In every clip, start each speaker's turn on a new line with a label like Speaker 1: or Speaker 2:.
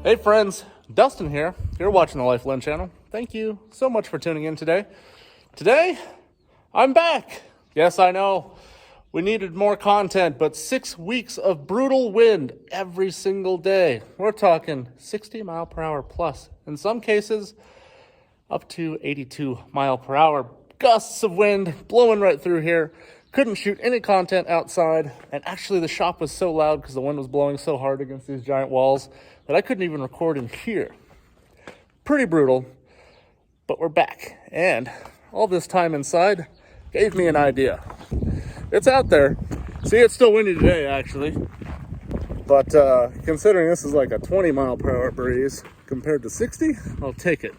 Speaker 1: Hey friends, Dustin here. You're watching the Life Lynn channel. Thank you so much for tuning in today. Today, I'm back. Yes, I know we needed more content, but 6 weeks of brutal wind every single day. We're talking 60 mile per hour plus. In some cases, up to 82 mile per hour. Gusts of wind blowing right through here. Couldn't shoot any content outside. And actually the shop was so loud because the wind was blowing so hard against these giant walls that I couldn't even record in here. Pretty brutal, but we're back. And all this time inside gave me an idea. It's out there. See, it's still windy today, actually. But considering this is like a 20 mile per hour breeze compared to 60, I'll take it.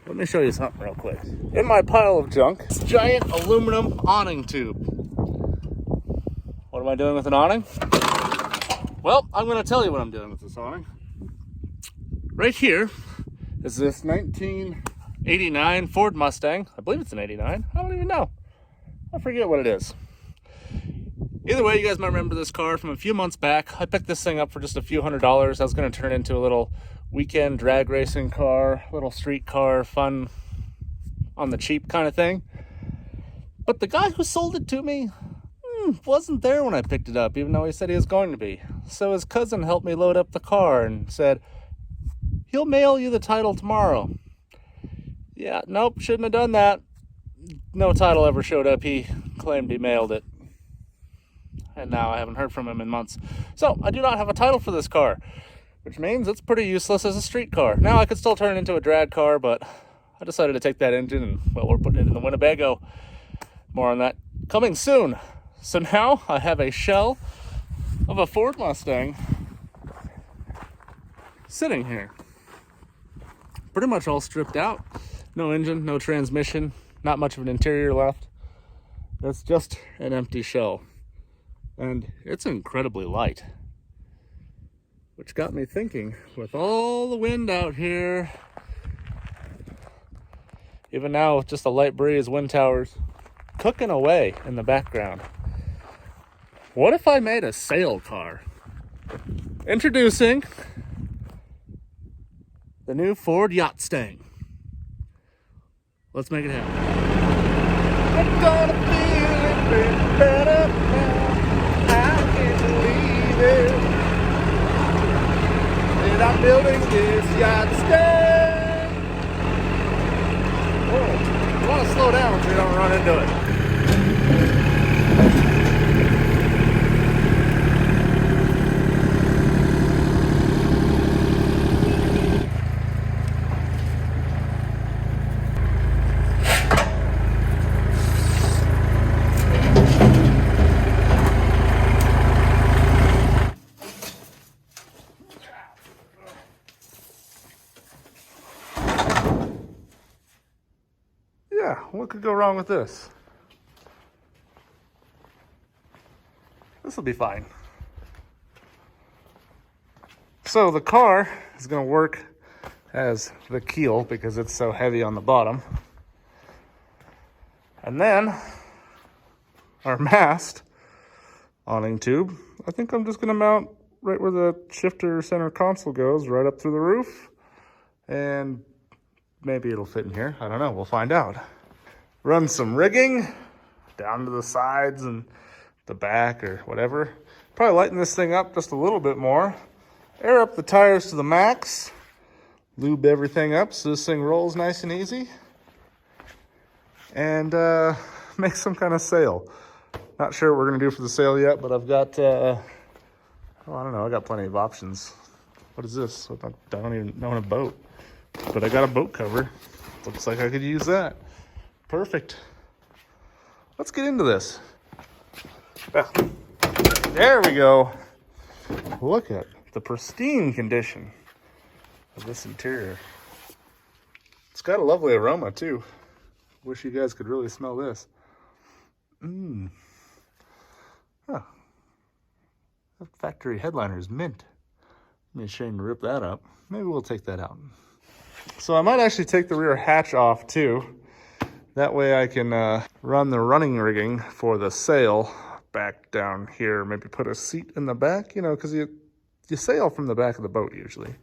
Speaker 1: Let me show you something real quick. In my pile of junk, this giant aluminum awning tube. What am I doing with an awning? Well, I'm going to tell you what I'm doing with this awning. Right here is this 1989 Ford Mustang. I believe it's an 89. I don't even know. I forget what it is. Either way, you guys might remember this car from a few months back. I picked this thing up for just a few $100s. I was going to turn it into a little weekend drag racing car, little street car, fun on the cheap kind of thing. But the guy who sold it to me wasn't there when I picked it up, even though he said he was going to be. So his cousin helped me load up the car and said, he'll mail you the title tomorrow. Yeah, nope, shouldn't have done that. No title ever showed up. He claimed he mailed it. And now I haven't heard from him in months. So I do not have a title for this car, which means it's pretty useless as a street car. Now I could still turn it into a drag car, but I decided to take that engine and, well, we're putting it in the Winnebago. More on that coming soon. So now I have a shell of a Ford Mustang sitting here. Pretty much all stripped out. No engine, no transmission, not much of an interior left. That's just an empty shell. And it's incredibly light. Which got me thinking, with all the wind out here, even now with just a light breeze, wind towers cooking away in the background. What if I made a sail car? Introducing the new Ford YachtStang. Let's make it happen. I'm gonna feel it better now. I can't believe it. And I'm building this YachtStang. Oh, you want to slow down so you don't run into it. Yeah, what could go wrong with this? This will be fine. So the car is going to work as the keel because it's so heavy on the bottom. And then our mast awning tube, I think I'm just going to mount right where the shifter center console goes, right up through the roof. And maybe it'll fit in here. I don't know. We'll find out. Run some rigging down to the sides and the back or whatever. Probably lighten this thing up just a little bit more. Air up the tires to the max. Lube everything up so this thing rolls nice and easy. And make some kind of sail. Not sure what we're going to do for the sail yet, but I've got, I don't know. I got plenty of options. What is this? I don't even know a boat. But I got a boat cover. Looks like I could use that. Perfect. Let's get into this. There we go. Look at the pristine condition of this interior. It's got a lovely aroma too. Wish you guys could really smell this. Huh. That factory headliner is mint. I'm ashamed to rip that up. Maybe we'll take that out. So I might actually take the rear hatch off too. That way I can run the running rigging for the sail back down here. Maybe put a seat in the back, you know, because you you sail from the back of the boat usually,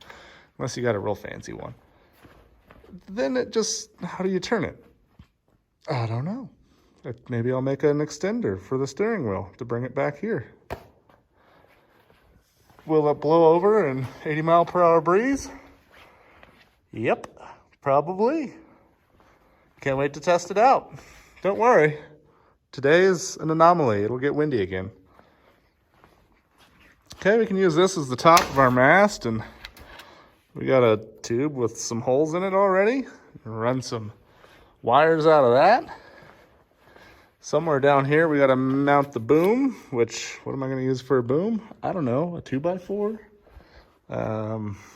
Speaker 1: unless you got a real fancy one. Then it just, how do you turn it? I don't know. Maybe I'll make an extender for the steering wheel to bring it back here. Will it blow over an 80-mile-per-hour breeze? Yep, probably. Can't wait to test it out. Don't worry. Today is an anomaly. It'll get windy again. Okay, we can use this as the top of our mast, and we got a tube with some holes in it already. Run some wires out of that. Somewhere down here, we got to mount the boom, which, what am I going to use for a boom? I don't know, a 2x4,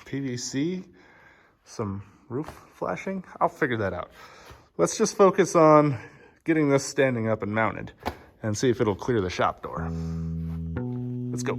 Speaker 1: PVC, some roof flashing. I'll figure that out. Let's just focus on getting this standing up and mounted and see if it'll clear the shop door. Let's go.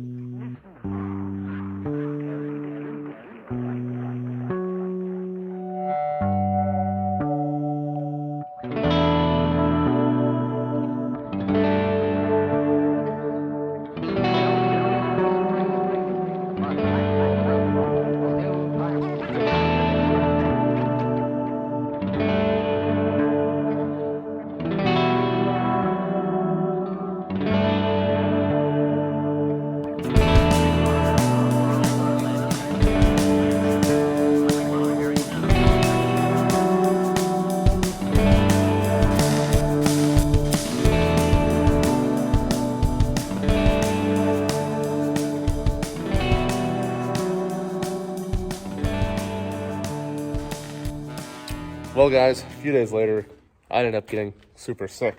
Speaker 1: Well guys, a few days later, I ended up getting super sick.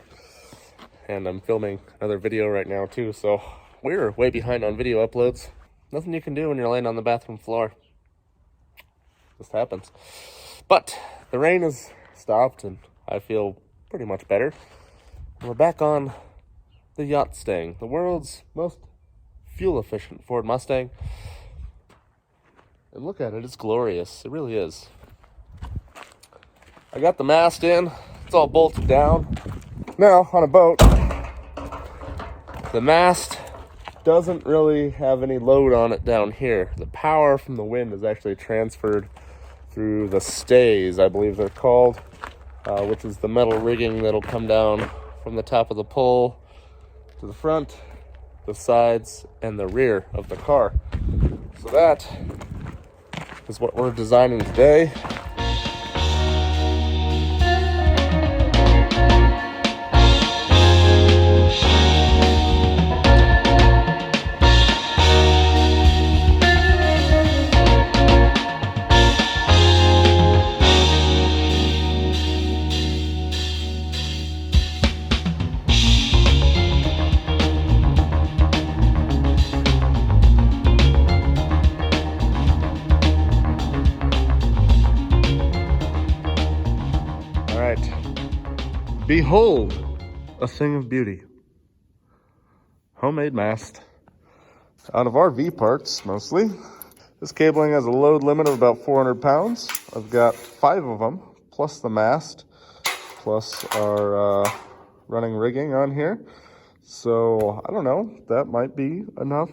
Speaker 1: And I'm filming another video right now too, so we're way behind on video uploads. Nothing you can do when you're laying on the bathroom floor. Just happens. But the rain has stopped and I feel pretty much better. We're back on the YachtStang, the world's most fuel-efficient Ford Mustang. And look at it, it's glorious. It really is. I got the mast in, it's all bolted down. Now, on a boat, the mast doesn't really have any load on it down here. The power from the wind is actually transferred through the stays, I believe they're called, which is the metal rigging that'll come down from the top of the pole to the front, the sides, and the rear of the car. So that is what we're designing today. Behold, a thing of beauty. Homemade mast. Out of RV parts, mostly. This cabling has a load limit of about 400 pounds. I've got 5 of them, plus the mast, plus our running rigging on here. So, I don't know, that might be enough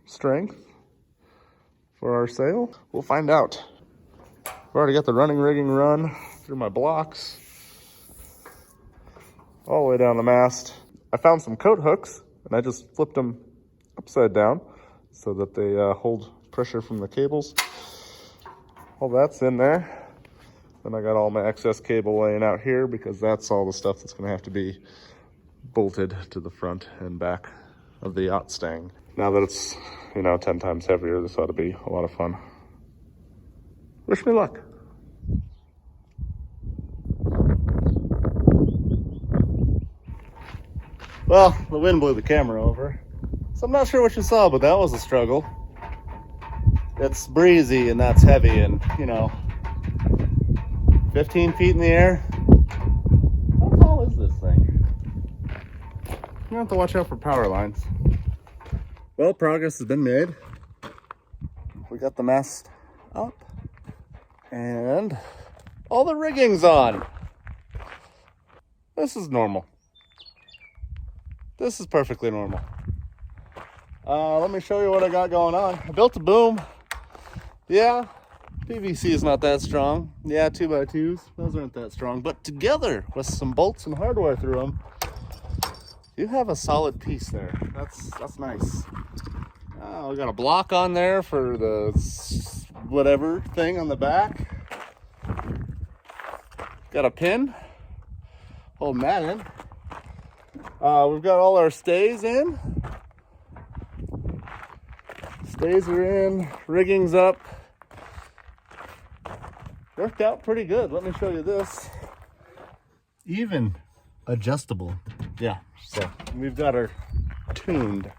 Speaker 1: strength for our sail. We'll find out. I've already got the running rigging run through my blocks, all the way down the mast. I found some coat hooks and I just flipped them upside down so that they hold pressure from the cables. All that's in there. Then I got all my excess cable laying out here because that's all the stuff that's gonna have to be bolted to the front and back of the YachtStang. Now that it's, 10 times heavier, this ought to be a lot of fun. Wish me luck. Well, the wind blew the camera over, so I'm not sure what you saw, but that was a struggle. It's breezy and that's heavy and, 15 feet in the air. How tall is this thing? You have to watch out for power lines. Well, progress has been made. We got the mast up and all the rigging's on. This is normal. This is perfectly normal. Let me show you what I got going on. I built a boom. Yeah, PVC is not that strong. Yeah, 2x2s, those aren't that strong. But together with some bolts and hardware through them, you have a solid piece there. That's nice. We got a block on there for the whatever thing on the back. Got a pin holding that in. We've got all our stays in. Stays are in, rigging's up. Worked out pretty good. Let me show you this. Even adjustable. Yeah, so we've got her tuned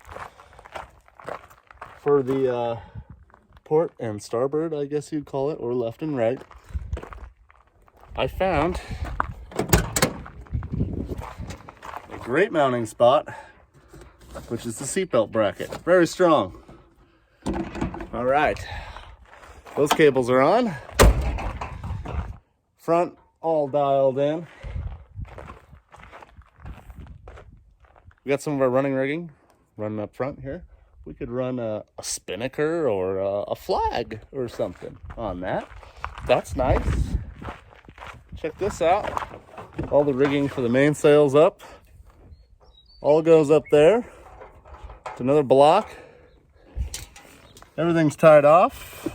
Speaker 1: for the port and starboard, I guess you'd call it, or left and right. I found a great mounting spot, which is the seatbelt bracket. Very strong. All right, those cables are on. Front all dialed in. We got some of our running rigging running up front here. We could run a spinnaker or a flag or something on that. That's nice. Check this out. All the rigging for the mainsail's up. All goes up there. It's another block. Everything's tied off.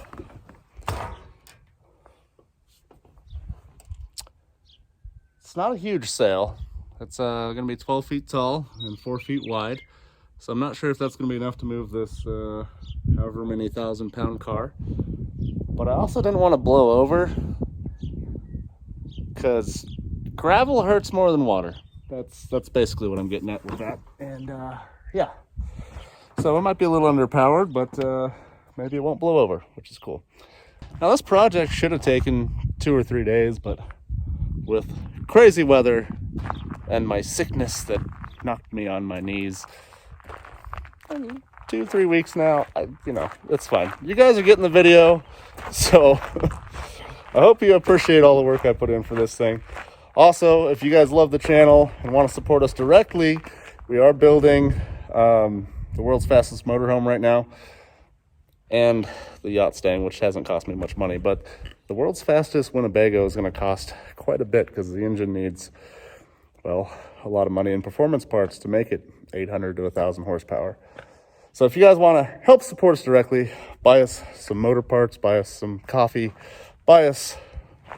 Speaker 1: It's not a huge sail. It's going to be 12 feet tall and 4 feet wide. So I'm not sure if that's going to be enough to move this however many 1,000-pound car. But I also didn't want to blow over because gravel hurts more than water. That's basically what I'm getting at with that. And yeah, so it might be a little underpowered, but maybe it won't blow over, which is cool. Now this project should have taken 2 or 3 days, but with crazy weather and my sickness that knocked me on my knees, 2-3 weeks now, it's fine. You guys are getting the video, so I hope you appreciate all the work I put in for this thing. Also, if you guys love the channel and want to support us directly, we are building the world's fastest motorhome right now, and the YachtStang, which hasn't cost me much money, but the world's fastest Winnebago is going to cost quite a bit because the engine needs, well, a lot of money in performance parts to make it 800 to 1,000 horsepower. So if you guys want to help support us directly, buy us some motor parts, buy us some coffee, buy us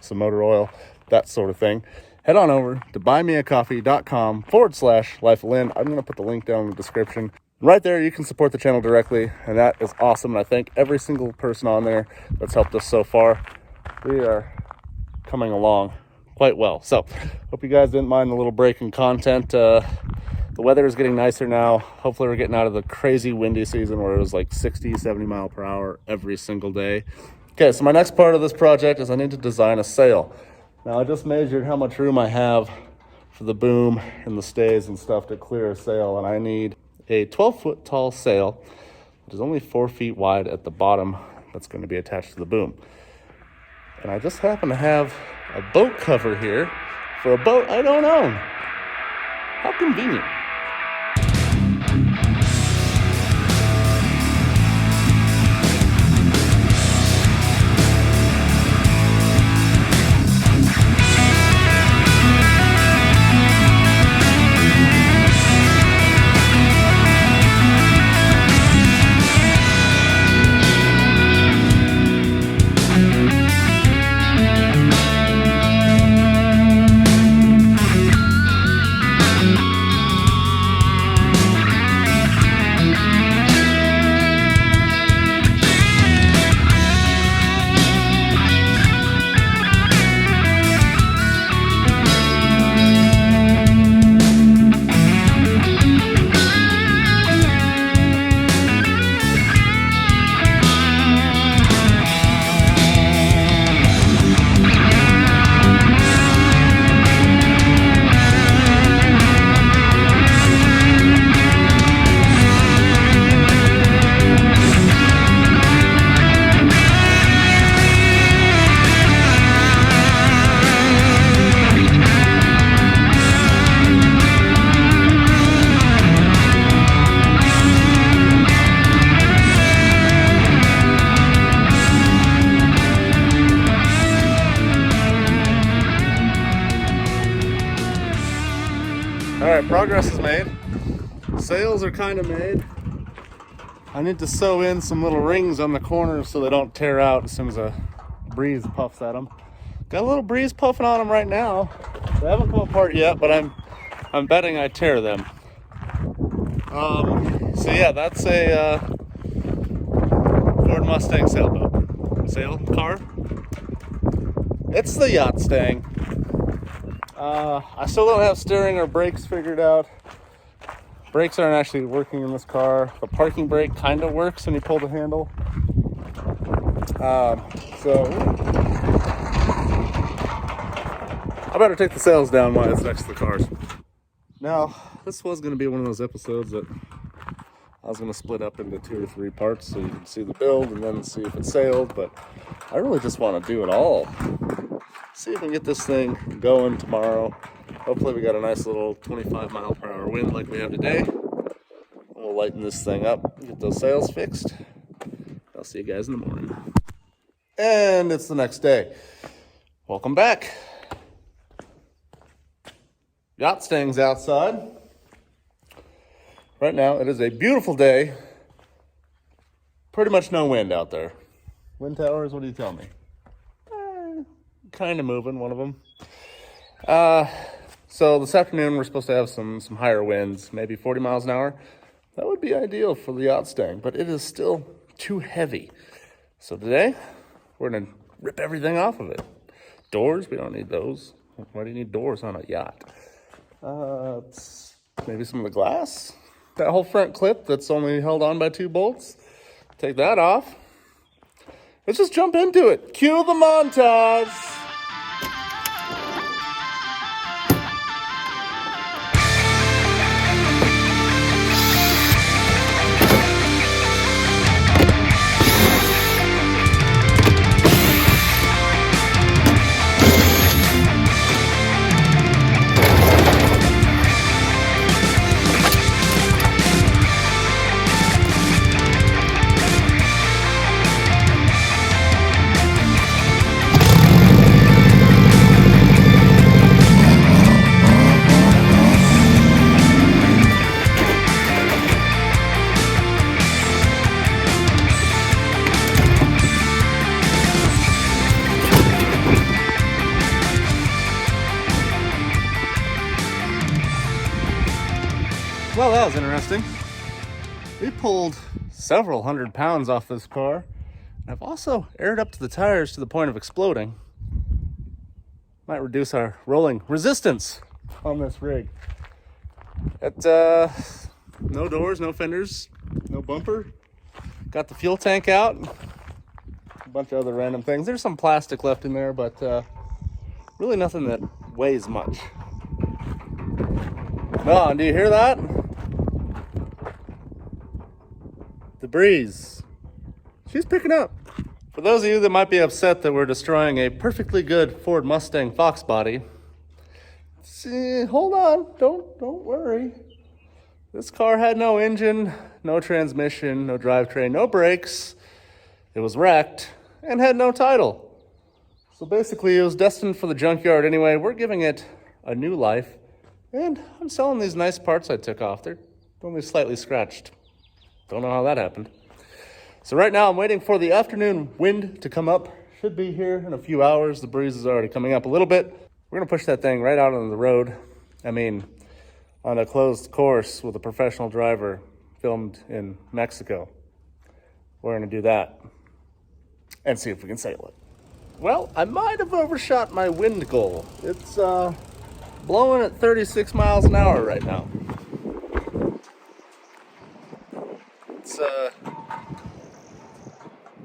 Speaker 1: some motor oil, that sort of thing, head on over to buymeacoffee.com/Life of Lynn. I'm going to put the link down in the description. Right there, you can support the channel directly, and that is awesome. And I thank every single person on there that's helped us so far. We are coming along quite well. So, hope you guys didn't mind the little break in content. The weather is getting nicer now. Hopefully, we're getting out of the crazy windy season where it was like 60, 70 mile per hour every single day. Okay, so my next part of this project is I need to design a sail. Now, I just measured how much room I have for the boom and the stays and stuff to clear a sail, and I need a 12-foot tall sail that is only 4 feet wide at the bottom that's going to be attached to the boom. And I just happen to have a boat cover here for a boat I don't own. How convenient. Alright, progress is made. Sails are kind of made. I need to sew in some little rings on the corners so they don't tear out as soon as a breeze puffs at them. Got a little breeze puffing on them right now. They haven't come apart yet, but I'm betting I tear them. So yeah, that's a Ford Mustang sailboat. Sail car. It's the YachtStang. I still don't have steering or brakes figured out. Brakes aren't actually working in this car. The parking brake kind of works when you pull the handle. So I better take the sails down while it's next to the cars. Now, this was going to be one of those episodes that I was going to split up into 2 or 3 parts so you can see the build and then see if it sailed, but I really just want to do it all. See if we can get this thing going tomorrow. Hopefully we got a nice little 25-mile-per-hour wind like we have today. We'll lighten this thing up, get those sails fixed. I'll see you guys in the morning. And it's the next day. Welcome back. YachtStang's outside. Right now it is a beautiful day. Pretty much no wind out there. Wind towers, what do you tell me? Kind of moving, one of them. So this afternoon we're supposed to have some higher winds, maybe 40 miles an hour. That would be ideal for the YachtStang, but it is still too heavy. So today we're gonna rip everything off of it. Doors, we don't need those. Why do you need doors on a yacht? Maybe some of the glass. That whole front clip that's only held on by 2 bolts. Take that off. Let's just jump into it. Cue the montage. Well, that was interesting. We pulled several 100 pounds off this car. I've also aired up to the tires to the point of exploding. Might reduce our rolling resistance on this rig. No doors, no fenders, no bumper. Got the fuel tank out. A bunch of other random things. There's some plastic left in there, but really nothing that weighs much. Oh, do you hear that? The breeze. She's picking up. For those of you that might be upset that we're destroying a perfectly good Ford Mustang Foxbody, hold on, don't worry. This car had no engine, no transmission, no drivetrain, no brakes. It was wrecked and had no title. So basically it was destined for the junkyard anyway. We're giving it a new life. And I'm selling these nice parts I took off. They're only slightly scratched. Don't know how that happened. So right now I'm waiting for the afternoon wind to come up. Should be here in a few hours. The breeze is already coming up a little bit. We're gonna push that thing right out on the road. I mean, on a closed course with a professional driver filmed in Mexico. We're gonna do that and see if we can sail it. Well, I might have overshot my wind goal. It's blowing at 36 miles an hour right now.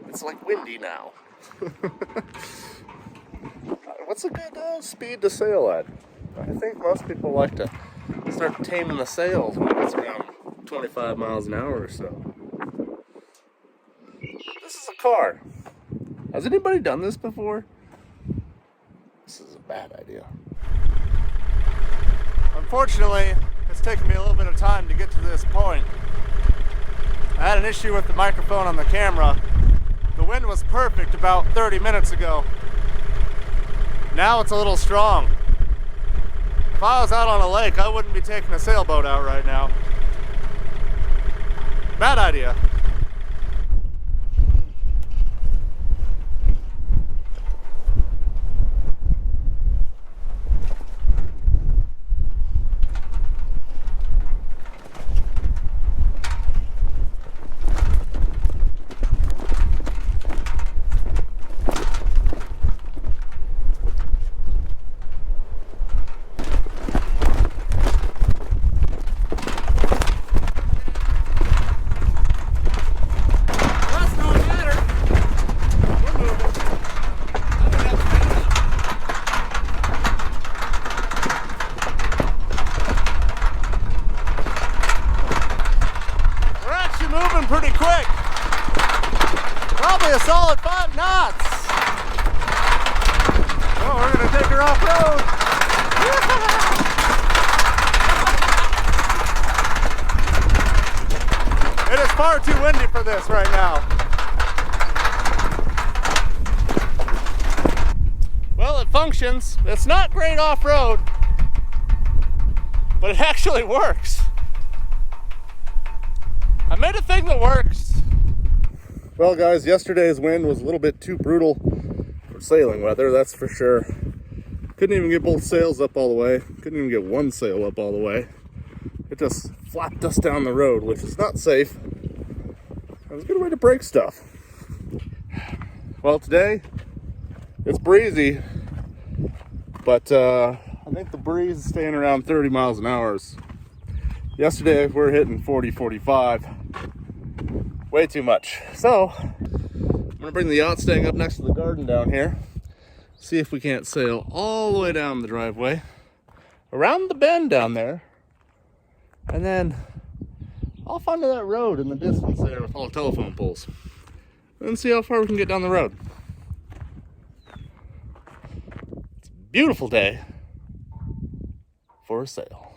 Speaker 1: It's like windy now. What's a good speed to sail at? I think most people like to start taming the sails when it's around 25 miles an hour or so. This is a car. Has anybody done this before? This is a bad idea. Unfortunately, it's taken me a little bit of time to get to this point. I had an issue with the microphone on the camera. The wind was perfect about 30 minutes ago. Now it's a little strong. If I was out on a lake, I wouldn't be taking a sailboat out right now. Bad idea. Pretty quick. Probably a solid 5 knots. Oh, we're gonna take her off road. It is far too windy for this right now. Well, it functions. It's not great off-road, but it actually works. I made a thing that works. Well guys, yesterday's wind was a little bit too brutal for sailing weather, that's for sure. Couldn't even get both sails up all the way. Couldn't even get one sail up all the way. It just flapped us down the road, which is not safe. It was a good way to break stuff. Well, today it's breezy, but I think the breeze is staying around 30 miles an hour. Yesterday we're hitting 40, 45. Way too much. So I'm gonna bring the YachtStang up next to the garden down here. See if we can't sail all the way down the driveway, around the bend down there, and then off onto that road in the distance there with all the telephone poles. And see how far we can get down the road. It's a beautiful day for a sail.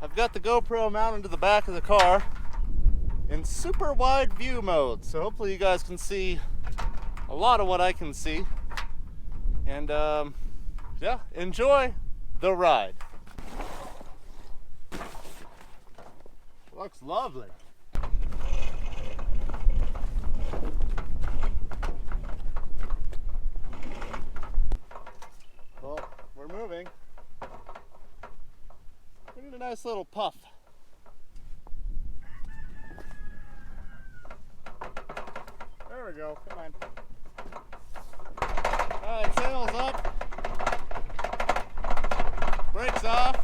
Speaker 1: I've got the GoPro mounted to the back of the car in super wide view mode, so hopefully you guys can see a lot of what I can see. And yeah, enjoy the ride. Looks lovely. Well, we're moving. We need a nice little puff. There we go, come on. Alright, sails up. Brakes off.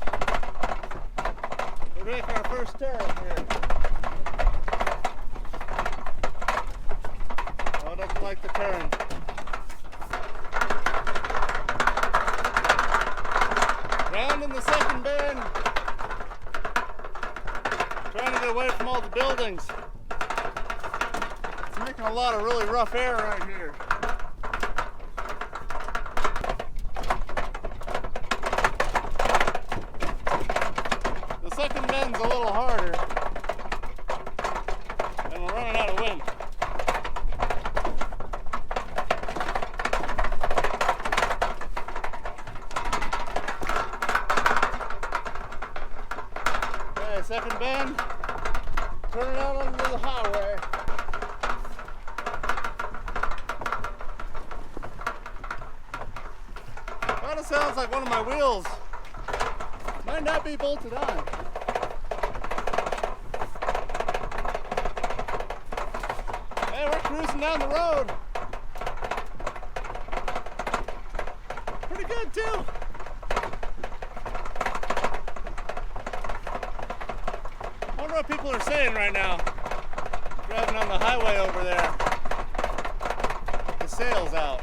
Speaker 1: We're making our first turn here. Oh, it doesn't like the turn. Round in the second bend. Trying to get away from all the buildings. It's making a lot of really rough air right here. The second bend's a little harder, and we're running out of wind. Okay, second bend, turning out onto the highway. Kind of sounds like one of my wheels might not be bolted on. Hey, we're cruising down the road. Pretty good too. I wonder what people are saying right now. Driving on the highway over there. The sail's out.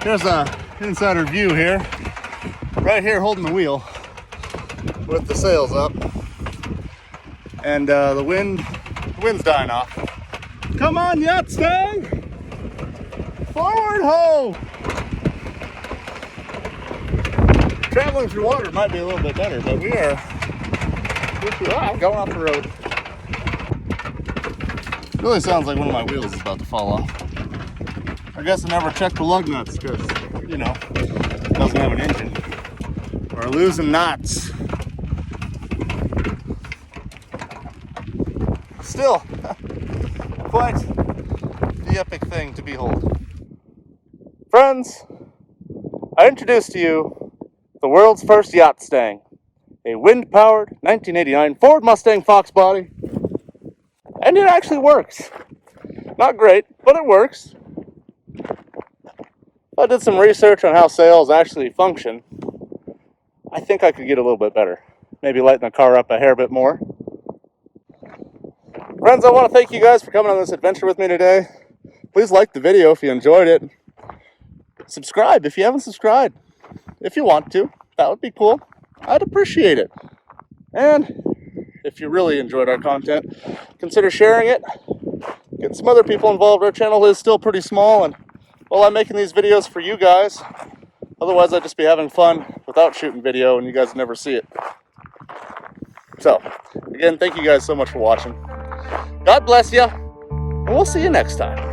Speaker 1: Here's a insider view here. Right here holding the wheel with the sails up. And the wind's dying off. Come on, YachtStang! Forward ho! Traveling through water might be a little bit better, but we are going off the road. Really sounds like one of my wheels is about to fall off. I guess I never checked the lug nuts because, you know, it doesn't have an engine. We're losing knots. Still, quite the epic thing to behold. Friends, I introduce to you the world's first YachtStang, a wind-powered 1989 Ford Mustang Foxbody, and it actually works. Not great, but it works. I did some research on how sails actually function. I think I could get a little bit better. Maybe lighten the car up a hair bit more. Friends, I want to thank you guys for coming on this adventure with me today. Please like the video if you enjoyed it. Subscribe if you haven't subscribed. If you want to, that would be cool. I'd appreciate it. And if you really enjoyed our content, consider sharing it. Get some other people involved. Our channel is still pretty small, and well, I'm making these videos for you guys. Otherwise, I'd just be having fun without shooting video, and you guys never see it. So, again, thank you guys so much for watching. God bless you, and we'll see you next time.